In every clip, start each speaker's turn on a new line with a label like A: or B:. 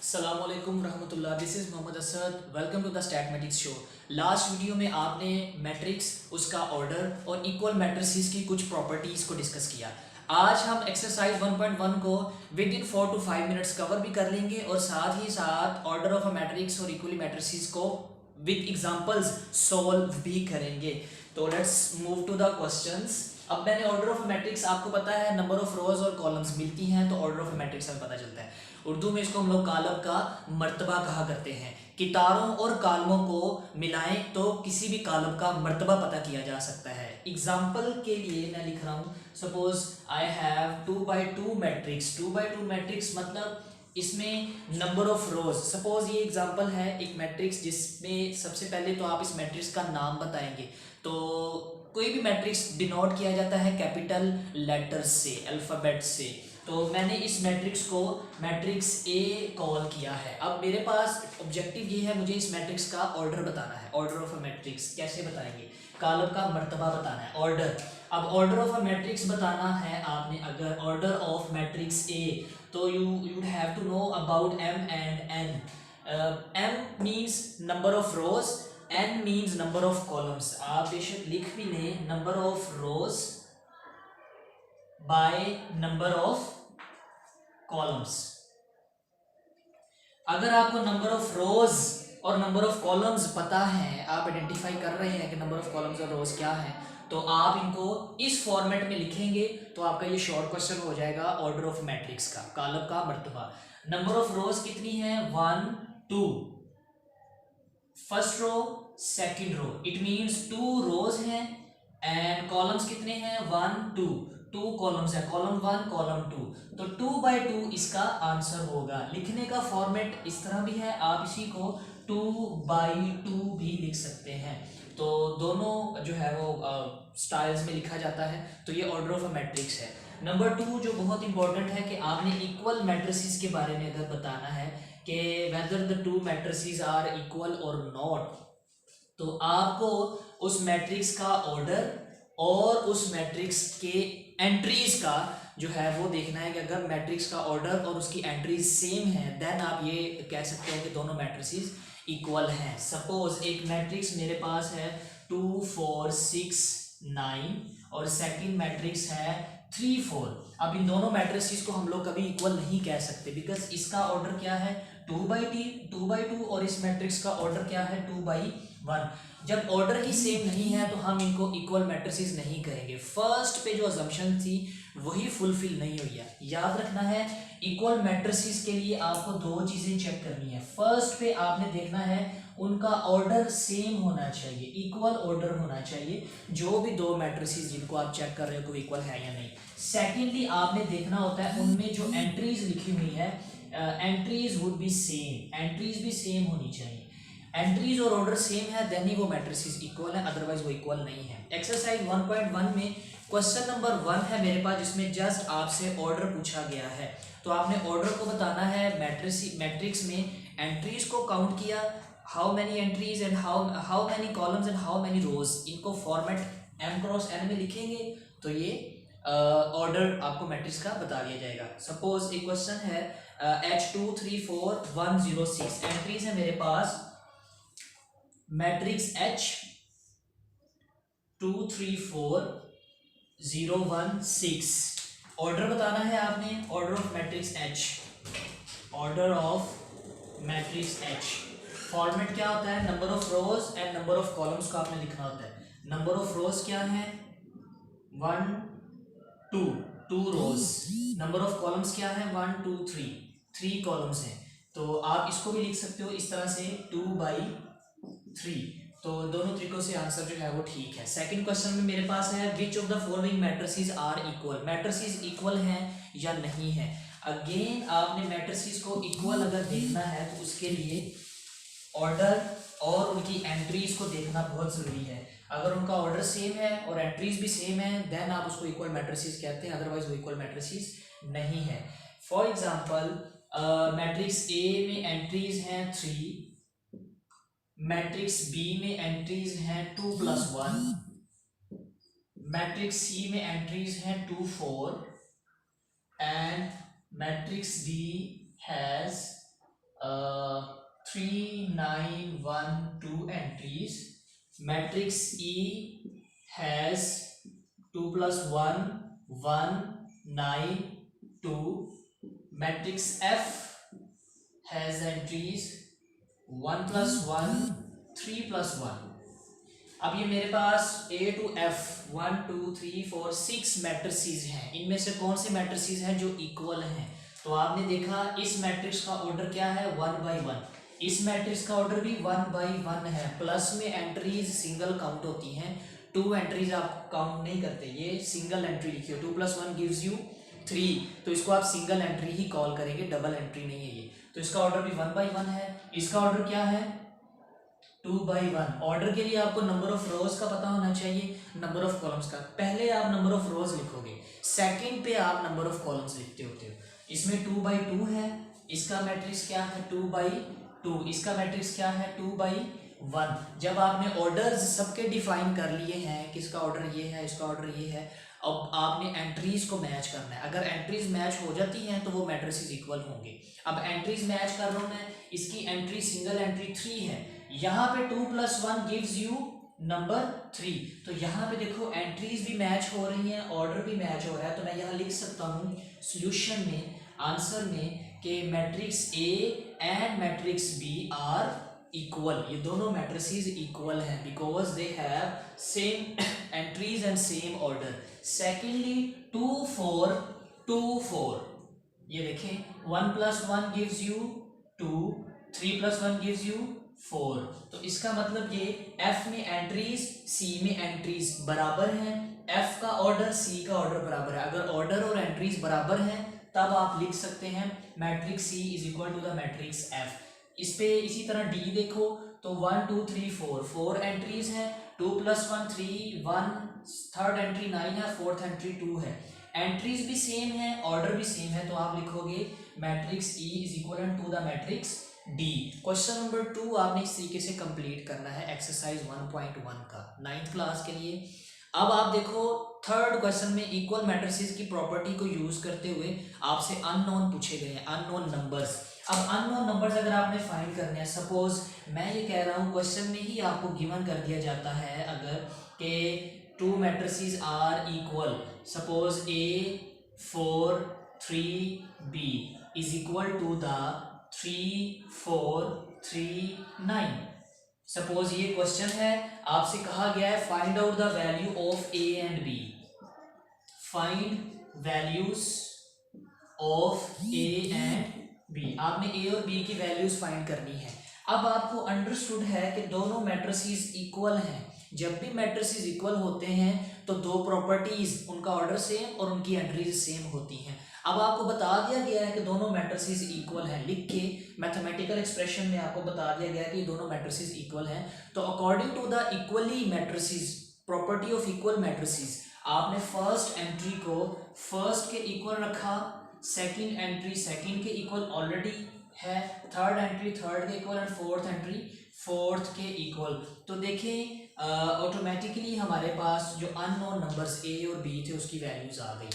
A: अस्सलामुअलैकुम रहमतुल्लाह। This is Mohammad Asad. Welcome to the statistics show. Last video में आपने मैट्रिक्स, उसका ऑर्डर और इक्वल मैट्रिसेस की कुछ प्रॉपर्टीज़ को डिस्कस किया। आज हम एक्सरसाइज 1.1 को within 4 to 5 minutes cover भी कर लेंगे और साथ ही साथ ऑर्डर ऑफ अ मैट्रिक्स और इक्वली मैट्रिसेस को विद एग्जांपल्स सॉल्व भी करेंगे। तो let's move to the questions. अब मैंने ऑर्डर ऑफ मैट्रिक्स, आपको पता है नंबर ऑफ रोज और कॉलम्स मिलती हैं तो ऑर्डर ऑफ मैट्रिक्स हमें पता चलता है। उर्दू में इसको हम लोग कालम का मर्तबा कहा करते हैं। कितारों और कालमों को मिलाएं तो किसी भी कालम का मर्तबा पता किया जा सकता है। एग्जाम्पल के लिए मैं लिख रहा हूँ, suppose I have 2 by 2 matrix. 2 by 2 matrix मतलब इसमें नंबर ऑफ रोज। सपोज ये एग्जांपल है एक मैट्रिक्स जिसमें सबसे पहले तो आप इस मैट्रिक्स का नाम बताएंगे। तो कोई भी मैट्रिक्स डिनोट किया जाता है कैपिटल लेटर्स से, अल्फ़ाबेट से। तो मैंने इस मैट्रिक्स को मैट्रिक्स ए कॉल किया है। अब मेरे पास ऑब्जेक्टिव ये है, मुझे इस मैट्रिक्स का ऑर्डर बताना है। ऑर्डर ऑफ अ मैट्रिक्स कैसे बताएंगे? कालम का मर्तबा बताना है, ऑर्डर। अब ऑर्डर ऑफ अ मैट्रिक्स बताना है आपने, अगर ऑर्डर ऑफ मैट्रिक्स ए, तो you'd have to know about m and n. M means number of rows, n means number of columns. आप बेशक लिख भी लें number of rows by number of columns। अगर आपको नंबर ऑफ रोज और number of columns पता है, आप आइडेंटिफाई कर रहे हैं कि नंबर ऑफ कॉलम्स और रोज क्या है, तो आप इनको इस फॉर्मेट में लिखेंगे तो आपका ये शॉर्ट क्वेश्चन हो जाएगा ऑर्डर ऑफ मैट्रिक्स का, कालम का मर्तबा। नंबर ऑफ रोज कितनी है? 1 2, first row second row, it means 2 rows हैं। एंड कॉलम्स कितने हैं? 1 2, 2 कॉलम्स है, कॉलम 1 कॉलम 2। तो 2 by 2 इसका आंसर होगा। लिखने का फॉर्मेट इस तरह भी है, आप इसी को 2 by 2 भी लिख सकते हैं। तो दोनों जो है वो स्टाइल्स में लिखा जाता है। तो ये ऑर्डर ऑफ अ मैट्रिक्स है। नंबर 2 जो बहुत इंपॉर्टेंट है कि आपने इक्वल मैट्रिसेस के बारे में अगर बताना है कि whether the 2 matrices are equal और नॉट, तो आपको उस मैट्रिक्स का ऑर्डर और उस मैट्रिक्स के एंट्रीज का जो है वो देखना है कि अगर मैट्रिक्स का ऑर्डर और उसकी एंट्रीज सेम है देन आप ये कह सकते हैं कि दोनों मैट्रिसेस इक्वल हैं। सपोज एक मैट्रिक्स मेरे पास है 2 4 6 9 और सेकंड मैट्रिक्स है 3 4। अब इन दोनों मैट्रिसेस को हम लोग कभी इक्वल नहीं कह सकते, बिकॉज इसका ऑर्डर क्या है? 2 by 2 और इस मैट्रिक्स का ऑर्डर क्या है? 2 by 1। जब ऑर्डर ही सेम नहीं है तो हम इनको इक्वल मैट्रिसेस नहीं कहेंगे। फर्स्ट पे जो अजम्पशन थी वही फुलफिल नहीं हुई है। याद रखना है, इक्वल मैट्रिसेस के लिए आपको 2 चीजें चेक करनी है। फर्स्ट पे आपने देखना है उनका ऑर्डर सेम होना चाहिए, इक्वल ऑर्डर होना चाहिए। जो भी 2 मैट्रिसेस जिनको आप चेक कर रहे हो कोई इक्वल है या नहीं। सेकेंडली आपने देखना होता है उनमें जो एंट्रीज लिखी हुई है, entries would be same, entries भी सेम होनी चाहिए। एंट्रीज और ऑर्डर सेम है देन ही वो मैट्रिसेस इक्वल है, अदरवाइज वो इक्वल नहीं है। एक्सरसाइज 1.1 में क्वेश्चन नंबर 1 है मेरे पास, जिसमें जस्ट आपसे ऑर्डर पूछा गया है। तो आपने ऑर्डर को बताना है। मैट्रिक्स में एंट्रीज को काउंट किया, how many entries and how many columns and how many रोज, इनको फॉर्मेट m क्रॉस n में लिखेंगे तो ये ऑर्डर आपको मैट्रिक्स का बता दिया जाएगा। सपोज एक क्वेश्चन है H234 106, एंट्रीज है मेरे पास मैट्रिक्स H 234016। ऑर्डर बताना है आपने, order of matrix H, order of matrix H। Format क्या होता है? Number of rose and number of columns को आपने लिखना होता है। नंबर ऑफ रोज क्या है? 1 2, 2 रोज। नंबर ऑफ कॉलम्स क्या है? 1 2 3, 3 कॉलम्स हैं। तो आप इसको भी लिख सकते हो इस तरह से 2 by 3। तो दोनों तरीकों से आंसर जो है वो ठीक है। सेकंड क्वेश्चन में मेरे पास है which of the following matrices are equal, matrices equal हैं या नहीं है। अगेन आपने मैट्रिसेस को इक्वल अगर देखना है तो उसके लिए ऑर्डर और उनकी एंट्रीज को देखना बहुत जरूरी है। अगर उनका ऑर्डर सेम है और एंट्रीज भी सेम है देन आप उसको इक्वल मैट्रिसेस कहते हैं, अदरवाइज वो इक्वल मैट्रिसेस नहीं है। फॉर एग्जांपल मैट्रिक्स ए में एंट्रीज हैं 3, मैट्रिक्स बी में एंट्रीज हैं 2 + 1, मैट्रिक्स सी में एंट्रीज हैं 2 4 and matrix D has 3 9 1 2 entries. Matrix E has 2 plus 1 1 9 2. Matrix F has entries 1 plus 1 3 plus 1. अब ये मेरे पास A to F 1 2 3 4 6 मैट्रिसेस हैं। इनमें से कौन से मैट्रिसेस हैं जो इक्वल हैं? तो आपने देखा इस मैट्रिक्स का ऑर्डर क्या है, 1 by 1। इस मैट्रिक्स का ऑर्डर भी 1 by 1 है। प्लस में एंट्रीज सिंगल काउंट होती हैं, 2 एंट्रीज आप काउंट नहीं करते, ये सिंगल एंट्री लिखिए। 2 plus 1 gives you 3, तो इसको आप सिंगल एंट्री ही कॉल करेंगे, डबल एंट्री नहीं है ये। तो इसका ऑर्डर भी 1 by 1 है। इसका ऑर्डर क्या है, 2 by 1। ऑर्डर के लिए आपको नंबर ऑफ रोज का पता होना चाहिए, नंबर ऑफ कॉलम्स का। पहले आप नंबर ऑफ रोज लिखोगे, सेकंड पे आप नंबर ऑफ कॉलम्स लिखते होते हो। इसमें 2 by 2 है, इसका मैट्रिक्स क्या है 2 by 2, इसका मैट्रिक्स क्या है 2 by 1। जब आपने ऑर्डर्स सबके डिफाइन कर लिए हैं, किसका ऑर्डर ये है, इसका ऑर्डर ये है, अब आपने एंट्रीज को मैच करना है। अगर एंट्रीज मैच हो जाती हैं तो वो मैट्रिसेस इक्वल होंगे। अब एंट्रीज मैच कर रहा हूँ मैं, इसकी एंट्री सिंगल एंट्री 3 है, यहाँ पे 2 plus 1 gives you नंबर 3। तो यहाँ पे देखो एंट्रीज भी मैच हो रही हैं, ऑर्डर भी मैच हो रहा है। तो मैं यहाँ लिख सकता हूँ सॉल्यूशन में, आंसर में, कि matrix A and matrix B are equal. ये दोनों मैट्रिसेस इक्वल हैं because they have same entries and same order. Secondly 2 4 2 4, ये देखें 1 plus 1 gives you 2, 3 plus 1 gives you 4। तो इसका मतलब ये F में एंट्रीज C में एंट्रीज बराबर हैं, F का ऑर्डर C का ऑर्डर बराबर है। अगर ऑर्डर और एंट्रीज बराबर हैं तब आप लिख सकते हैं matrix C is equal to the matrix F। इस पे इसी तरह D देखो तो 1 2 3 4 4 एंट्रीज हैं, 2 plus 1 3 1, थर्ड एंट्री 9 है, फोर्थ एंट्री 2 है। एंट्रीज भी सेम है, ऑर्डर भी सेम है, तो आप लिखोगे matrix E is equal to the matrix D। Question number 2 आपने इस तरीके से कंप्लीट करना है एक्सरसाइज 1.1 का 9th क्लास के लिए। अब आप देखो थर्ड क्वेश्चन में इक्वल मैट्रिसेस की प्रॉपर्टी को यूज करते हुए आपसे अननोन पूछे गए हैं, अननोन नंबर्स। अब अननोन नंबर्स अगर आपने फाइंड करने हैं, सपोज मैं ये कह रहा हूँ क्वेश्चन में ही आपको गिवन कर दिया जाता है अगर कि 2 matrices are equal, suppose A 4 3 B is equal to the 3 4 3 9। Suppose ये क्वेश्चन है, आपसे कहा गया है find out the value of A and B। Find values of A and B। आपने A और B की वैल्यूज फाइंड करनी है। अब आपको अंडरस्टूड है कि दोनों मैट्रिसेस इक्वल हैं। जब भी मैट्रिसेस इक्वल होते हैं तो दो प्रॉपर्टीज, उनका ऑर्डर सेम और उनकी एंट्रीज सेम होती हैं। अब आपको बता दिया गया है कि दोनों मैट्रिसेस इक्वल हैं, लिख के मैथमेटिकल एक्सप्रेशन में आपको बता दिया गया है कि दोनों मैट्रिसेस इक्वल हैं। तो according to the equally matrices, property of equal matrices, आपने फर्स्ट एंट्री को फर्स्ट के इक्वल रखा, सेकंड एंट्री सेकंड के इक्वल ऑलरेडी है, थर्ड एंट्री थर्ड के equal and fourth entry fourth के इक्वल। तो देखें ऑटोमेटिकली हमारे पास जो अननोन नंबर्स A और B थे उसकी वैल्यूज आ गई।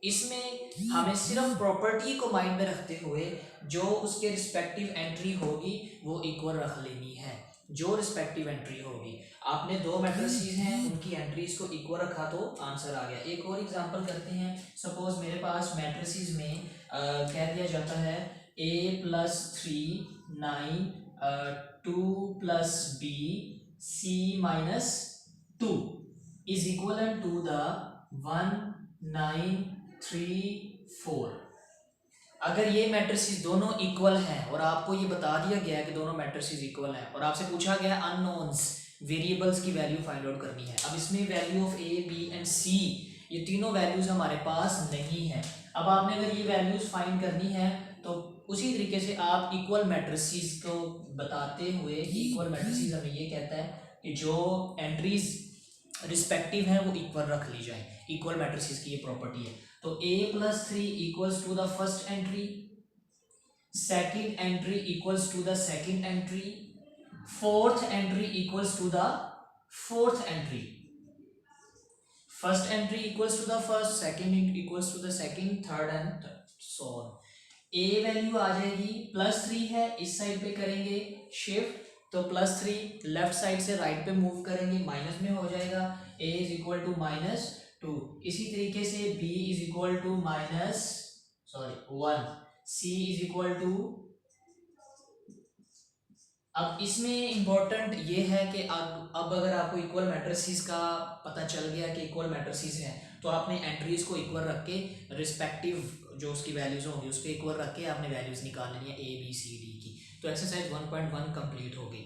A: इसमें हमें सिर्फ प्रॉपर्टी को माइंड में रखते हुए जो उसके रिस्पेक्टिव एंट्री होगी वो इक्वल रख लेनी है, जो रिस्पेक्टिव एंट्री होगी। आपने दो मैट्रिसेस हैं, उनकी एंट्रीज को इक्वल रखा तो आंसर आ गया। एक और एग्जांपल करते हैं। सपोज मेरे पास मैट्रिसेस में कह दिया जाता है A + 3 9 2 + B C - 2 is equal to the 1 9 3 4। अगर ये मैट्रिसेस दोनों इक्वल हैं और आपको ये बता दिया गया है कि दोनों मैट्रिसेस इक्वल हैं और आपसे पूछा गया अननोन्स वेरिएबल्स की वैल्यू फाइंड आउट करनी है। अब इसमें value of A B and C, ये तीनों वैल्यूज हमारे पास नहीं है। अब आपने अगर ये वैल्यूज फाइंड करनी है तो उसी तरीके से आप इक्वल मैट्रिसेस को बताते हुए, इक्वल मैट्रिसेस हमें ये कहता है कि जो एंट्रीज रिस्पेक्टिव हैं वो इक्वल रख ली जाए। इक्वल मैट्रिसेस की ये प्रॉपर्टी है। तो A + 3 equals to the first entry, second entry equals to the second entry, fourth entry equals to the fourth entry. First entry equals to the first, second equals to the second, third and so on. A value आ जाएगी +3 है, इस side पे करेंगे shift तो +3, left side से right पे move करेंगे माइनस में हो जाएगा, a इज इक्वल टू -2। इसी तरीके से b is equal to -1, c is equal to. अब इसमें इंपॉर्टेंट ये है कि अब अगर आपको इक्वल मैट्रिसेस का पता चल गया कि इक्वल मैट्रिसेस हैं तो आपने एंट्रीज को इक्वल रख के रिस्पेक्टिव जो उसकी वैल्यूज होंगी उसके इक्वल रख के आपने वैल्यूज निकाल लेनी है ए बी सी डी की। तो एक्सरसाइज 1.1 कंप्लीट हो गई।